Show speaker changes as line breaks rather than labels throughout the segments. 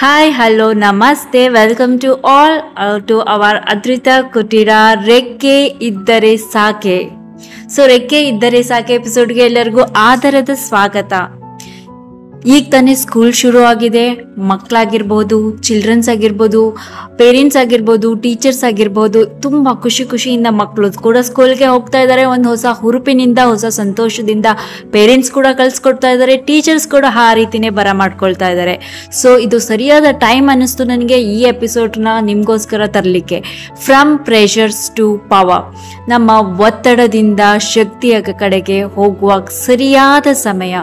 Hi, hello, namaste. Welcome to all to our Adrita Kutira ರೆಕ್ಕೆ ಇದ್ದರೆ ಸಾಕೆ. ರೆಕ್ಕೆ ಇದ್ದರೆ ಸಾಕೆ ಎಪಿಸೋಡ್ಗೆ ಎಲ್ಲರಿಗೂ ಆದರದ ಸ್ವಾಗತ. ಈಗ ತಾನೇ ಸ್ಕೂಲ್ ಶುರು ಆಗಿದೆ. ಮಕ್ಕಳಾಗಿರ್ಬೋದು, ಚಿಲ್ಡ್ರನ್ಸ್ ಆಗಿರ್ಬೋದು, ಪೇರೆಂಟ್ಸ್ ಆಗಿರ್ಬೋದು, ಟೀಚರ್ಸ್ ಆಗಿರ್ಬೋದು, ತುಂಬ ಖುಷಿಯಿಂದ ಮಕ್ಕಳು ಕೂಡ ಸ್ಕೂಲ್ಗೆ ಹೋಗ್ತಾ ಇದ್ದಾರೆ. ಒಂದು ಹೊಸ ಹುರುಪಿನಿಂದ, ಹೊಸ ಸಂತೋಷದಿಂದ ಪೇರೆಂಟ್ಸ್ ಕೂಡ ಕಳಿಸ್ಕೊಡ್ತಾ ಇದ್ದಾರೆ, ಟೀಚರ್ಸ್ ಕೂಡ ಆ ರೀತಿನೇ ಮಾಡ್ಕೊಳ್ತಾ ಇದ್ದಾರೆ. ಇದು ಸರಿಯಾದ ಟೈಮ್ ಅನ್ನಿಸ್ತು ನನಗೆ ಈ ಎಪಿಸೋಡ್ನ ನಿಮಗೋಸ್ಕರ ತರಲಿಕ್ಕೆ. ಫ್ರಮ್ ಪ್ರೆಷರ್ಸ್ ಟು ಪವರ್, ನಮ್ಮ ಒತ್ತಡದಿಂದ ಶಕ್ತಿಯ ಕಡೆಗೆ ಹೋಗುವ ಸರಿಯಾದ ಸಮಯ.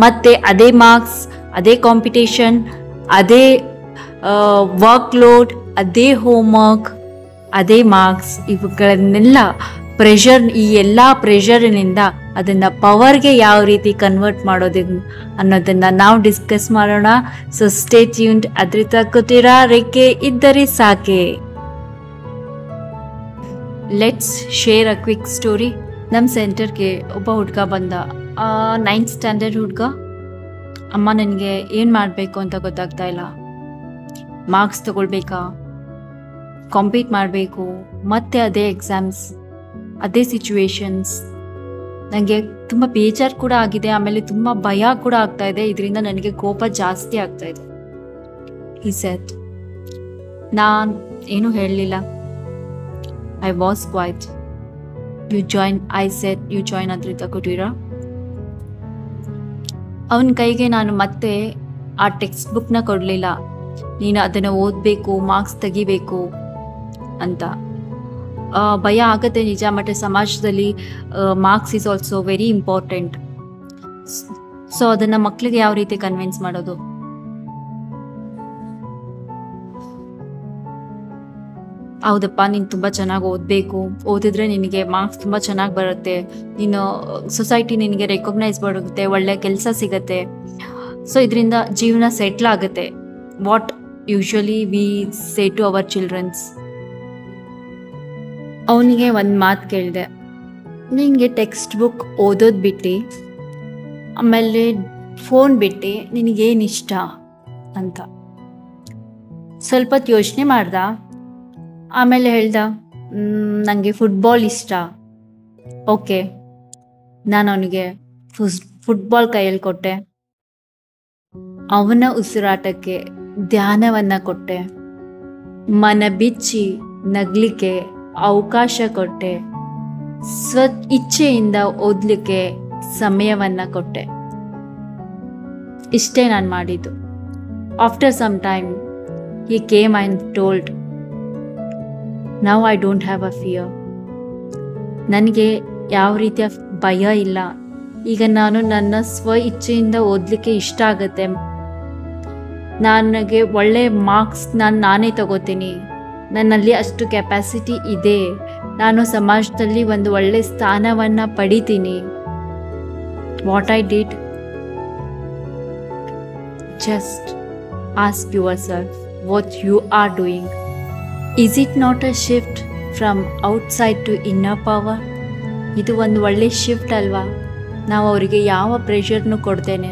ಮತ್ತೆ ಅದೇ ಮಾರ್ಕ್ಸ್, ಅದೇ ಕಾಂಪಿಟೇಷನ್, ಅದೇ ವರ್ಕ್ ಲೋಡ್, ಅದೇ ಹೋಮ್ವರ್ಕ್, ಅದೇ ಮಾರ್ಕ್ಸ್, ಇವುಗಳನ್ನೆಲ್ಲ ಈ ಎಲ್ಲ ಪ್ರೆಷರ್ನಿಂದ ಅದನ್ನು ಪವರ್ಗೆ ಯಾವ ರೀತಿ ಕನ್ವರ್ಟ್ ಮಾಡೋದು ಅನ್ನೋದನ್ನು ನಾವು ಡಿಸ್ಕಸ್ ಮಾಡೋಣ. Stay tuned. ಅದ್ರಿತಾ ಕುಟೀರಾ ರೆಕ್ಕೆ ಇದ್ದರೆ ಸಾಕೆ. Let's share a quick story. ನಮ್ಮ ಸೆಂಟರ್ಗೆ ಒಬ್ಬ ಹುಡುಗ ಬಂದ, 9th ಸ್ಟ್ಯಾಂಡರ್ಡ್ ಹುಡುಗ. ಅಮ್ಮ, ನನಗೆ ಏನು ಮಾಡಬೇಕು ಅಂತ ಗೊತ್ತಾಗ್ತಾ ಇಲ್ಲ. ಮಾರ್ಕ್ಸ್ ತಗೊಳ್ಬೇಕಾ, ಕಾಂಪೀಟ್ ಮಾಡಬೇಕು, ಮತ್ತೆ ಅದೇ ಎಕ್ಸಾಮ್ಸ್, ಅದೇ ಸಿಚುವೇಶನ್ಸ್. ನನಗೆ ತುಂಬ ಬೇಜಾರು ಕೂಡ ಆಗಿದೆ, ಆಮೇಲೆ ತುಂಬ ಭಯ ಕೂಡ ಆಗ್ತಾ ಇದೆ. ಇದರಿಂದ ನನಗೆ ಕೋಪ ಜಾಸ್ತಿ ಆಗ್ತಾ ಇದೆ. ಈ ಸೆಟ್ ನಾನು ಏನೂ ಹೇಳಲಿಲ್ಲ. I was quiet. I said you join Adrita Kuteera. ಅವನ ಕೈಗೆ ನಾನು ಮತ್ತೆ ಆ ಟೆಕ್ಸ್ಟ್ ಬುಕ್ನ ಕೊಡಲಿಲ್ಲ. ನೀನು ಅದನ್ನು ಓದಬೇಕು, ಮಾರ್ಕ್ಸ್ ತೆಗಿಬೇಕು ಅಂತ. ಭಯ ಆಗುತ್ತೆ ನಿಜ, ಮತ್ತು ಸಮಾಜದಲ್ಲಿ marks is also very important. ಅದನ್ನು ಮಕ್ಕಳಿಗೆ ಯಾವ ರೀತಿ ಕನ್ವಿನ್ಸ್ ಮಾಡೋದು? ಹೌದಪ್ಪ, ನೀನು ತುಂಬ ಚೆನ್ನಾಗಿ ಓದಬೇಕು, ಓದಿದ್ರೆ ನಿನಗೆ ಮಾರ್ಕ್ಸ್ ತುಂಬ ಚೆನ್ನಾಗಿ ಬರುತ್ತೆ, ನೀನು ಸೊಸೈಟಿ ನಿನಗೆ ರೆಕಗ್ನೈಸ್ ಮಾಡುತ್ತೆ, ಒಳ್ಳೆ ಕೆಲಸ ಸಿಗತ್ತೆ, ಇದರಿಂದ ಜೀವನ ಸೆಟ್ಲ್ ಆಗುತ್ತೆ. What usually we say to our childrens. ಅವನಿಗೆ ಒಂದು ಮಾತು ಕೇಳಿದೆ, ನಿನಗೆ ಟೆಕ್ಸ್ಟ್ ಬುಕ್ ಓದೋದು ಬಿಟ್ಟು, ಆಮೇಲೆ ಫೋನ್ ಬಿಟ್ಟು ನಿನಗೇನಿಷ್ಟ ಅಂತ ಸ್ವಲ್ಪ ಹೊತ್ತು ಯೋಚನೆ ಮಾಡ್ದ. ಆಮೇಲೆ ಹೇಳ್ದ, ನನಗೆ ಫುಟ್ಬಾಲ್ ಇಷ್ಟ. ಓಕೆ, ನಾನು ಅವನಿಗೆ ಫುಟ್ಬಾಲ್ ಕೈಯಲ್ಲಿ ಕೊಟ್ಟೆ. ಅವನ ಉಸಿರಾಟಕ್ಕೆ ಧ್ಯಾನವನ್ನು ಕೊಟ್ಟೆ, ಮನ ಬಿಚ್ಚಿ ನಗ್ಲಿಕ್ಕೆ ಅವಕಾಶ ಕೊಟ್ಟೆ, ಇಚ್ಛೆಯಿಂದ ಓದಲಿಕ್ಕೆ ಸಮಯವನ್ನು ಕೊಟ್ಟೆ. ಇಷ್ಟೇ ನಾನು ಮಾಡಿದ್ದು. After some time he came and told, now I don't have a fear. ನನಗೆ ಯಾವ ರೀತಿಯ ಭಯ ಇಲ್ಲ. ಈಗ ನಾನು ನನ್ನ ಇಚ್ಛೆಯಿಂದ ಓದಲಿಕ್ಕೆ ಇಷ್ಟ ಆಗುತ್ತೆ. ನನಗೆ ಒಳ್ಳೆ ಮಾರ್ಕ್ಸ್ ನಾನೇ ತಗೋತೀನಿ. ನನ್ನಲ್ಲಿ ಅಷ್ಟು ಕೆಪಾಸಿಟಿ ಇದೆ. ನಾನು ಸಮಾಜದಲ್ಲಿ ಒಂದು ಒಳ್ಳೆ ಸ್ಥಾನವನ್ನು ಪಡಿತೀನಿ. What I did, just ask yourself what you are doing. Is it not a shift from outside to inner power? ಇದು ಒಂದು ಒಳ್ಳೆ ಶಿಫ್ಟ್ ಅಲ್ವಾ? ನಾವು ಅವರಿಗೆ ಯಾವ ಪ್ರೆಷರ್ನು ಕೊಡ್ತೇನೆ,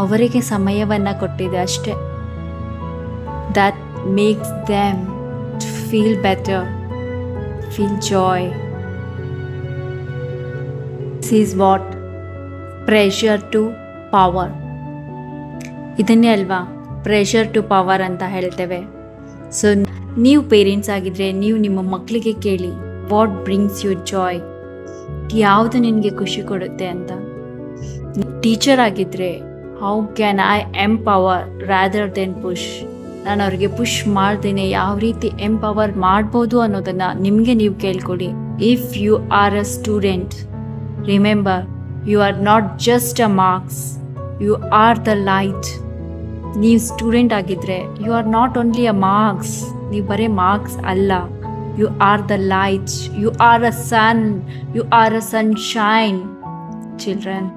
ಅವರಿಗೆ ಸಮಯವನ್ನು ಕೊಟ್ಟಿದೆ ಅಷ್ಟೇ. That makes them feel better, feel joy. This is what pressure to power. ಇದನ್ನೇ ಅಲ್ವಾ ಪ್ರೆಷರ್ ಟು ಪವರ್ ಅಂತ ಹೇಳ್ತೇವೆ. ನೀವು ಪೇರೆಂಟ್ಸ್ ಆಗಿದ್ರೆ ನೀವು ನಿಮ್ಮ ಮಕ್ಕಳಿಗೆ ಕೇಳಿ, ವಾಟ್ ಬ್ರಿಂಗ್ಸ್ ಯು ಜಾಯ್, ಯಾವುದು ನಿನಗೆ ಖುಷಿ ಕೊಡುತ್ತೆ ಅಂತ. ಟೀಚರ್ ಆಗಿದ್ರೆ, how can I empower rather then push. ನಾನು ಅವ್ರಿಗೆ ಪುಷ್ ಮಾಡ್ದೇನೆ ಯಾವ ರೀತಿ ಎಂಪವರ್ ಮಾಡ್ಬೋದು ಅನ್ನೋದನ್ನು ನಿಮಗೆ ನೀವು ಕೇಳ್ಕೊಡಿ. If you are a student, remember, you are not just a marks, you are the light. ನೀವು ಸ್ಟೂಡೆಂಟ್ ಆಗಿದ್ರೆ you are not only a marks, ನೀವು ಬರೀ ಮಾರ್ಕ್ಸ್ ಅಲ್ಲ, you are the light, you are a sun, you are a sunshine. Children,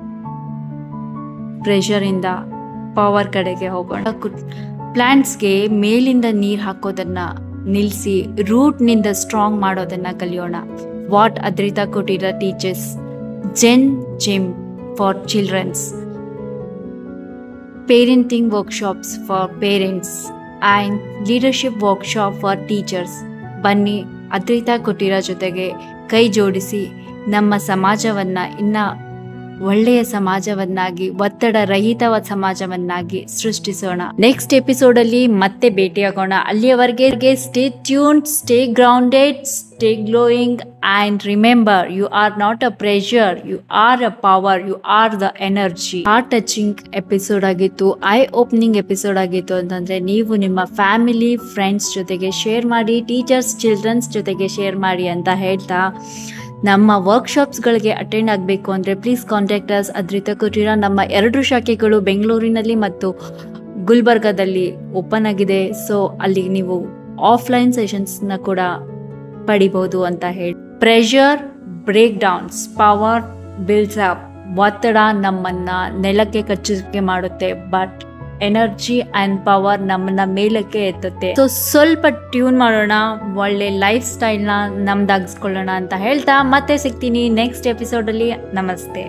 ಪ್ರೆಷರಿಂದ power ಕಡೆಗೆ ಹೋಗೋಣ. ಪ್ಲ್ಯಾಂಟ್ಸ್ಗೆ ಮೇಲಿಂದ ನೀರು ಹಾಕೋದನ್ನು ನಿಲ್ಲಿಸಿ ರೂಟ್ನಿಂದ ಸ್ಟ್ರಾಂಗ್ ಮಾಡೋದನ್ನು ಕಲಿಯೋಣ. What Adrita Kuteera teachers zen gym for childrens. parenting workshops for parents and leadership workshop for teachers. ಬನ್ನಿ ಅದ್ರಿತಾ ಕೊಟ್ಟಿರೋ ಜೊತೆಗೆ ಕೈ ಜೋಡಿಸಿ ನಮ್ಮ ಸಮಾಜವನ್ನು ಇನ್ನು ಒಳ್ಳೆಯ ಸಮಾಜವನ್ನಾಗಿ, ಒತ್ತಡ ರಹಿತವಾದ ಸಮಾಜವನ್ನಾಗಿ ಸೃಷ್ಟಿಸೋಣ. ನೆಕ್ಸ್ಟ್ ಎಪಿಸೋಡಲ್ಲಿ ಮತ್ತೆ ಭೇಟಿಯಾಗೋಣ. ಅಲ್ಲಿಯವರೆಗೆ stay tuned, stay grounded, stay glowing and remember, you are not a pressure, you are a power, you are the energy. Heart touching episode ಆಗಿತ್ತು, ಐ ಓಪನಿಂಗ್ ಎಪಿಸೋಡ್ ಆಗಿತ್ತು ಅಂತಂದರೆ ನೀವು ನಿಮ್ಮ ಫ್ಯಾಮಿಲಿ, ಫ್ರೆಂಡ್ಸ್ ಜೊತೆಗೆ ಶೇರ್ ಮಾಡಿ, ಟೀಚರ್ಸ್, ಚಿಲ್ಡ್ರನ್ಸ್ ಜೊತೆಗೆ share ಮಾಡಿ ಅಂತ ಹೇಳ್ತಾ, ನಮ್ಮ ವರ್ಕ್ಶಾಪ್ಸ್ಗಳಿಗೆ ಅಟೆಂಡ್ ಆಗಬೇಕು ಅಂದರೆ ಪ್ಲೀಸ್ ಕಾಂಟ್ಯಾಕ್ಟ್ ಅಸ್. ಅದ್ರಿತಾ ಕೊಟ್ಟಿರೋ ನಮ್ಮ 2 ಶಾಖೆಗಳು ಬೆಂಗಳೂರಿನಲ್ಲಿ ಮತ್ತು ಗುಲ್ಬರ್ಗಾದಲ್ಲಿ ಓಪನ್ ಆಗಿದೆ. ಸೊ ಅಲ್ಲಿ ನೀವು ಆಫ್ಲೈನ್ ಸೆಷನ್ಸ್ನ ಕೂಡ ಪಡಿಬೋದು ಅಂತ ಹೇಳಿ. Pressure break downs, power builds up. ಒತ್ತಡ ನಮ್ಮನ್ನು ನೆಲಕ್ಕೆ ಕಚ್ಚುವಿಕೆ ಮಾಡುತ್ತೆ, ಬಟ್ ಎನರ್ಜಿ ಆ್ಯಂಡ್ ಪವರ್ ನಮ್ಮನ್ನ ಮೇಲಕ್ಕೆ ಎತ್ತುತ್ತೆ. ಸೊ ಸ್ವಲ್ಪ ಟ್ಯೂನ್ ಮಾಡೋಣ, ಒಳ್ಳೆ ಲೈಫ್ ಸ್ಟೈಲ್ನ ನಮ್ದಾಗಿಸ್ಕೊಳ್ಳೋಣ ಅಂತ ಹೇಳ್ತಾ ಮತ್ತೆ ಸಿಗ್ತೀನಿ ನೆಕ್ಸ್ಟ್ ಎಪಿಸೋಡಲ್ಲಿ. ನಮಸ್ತೆ.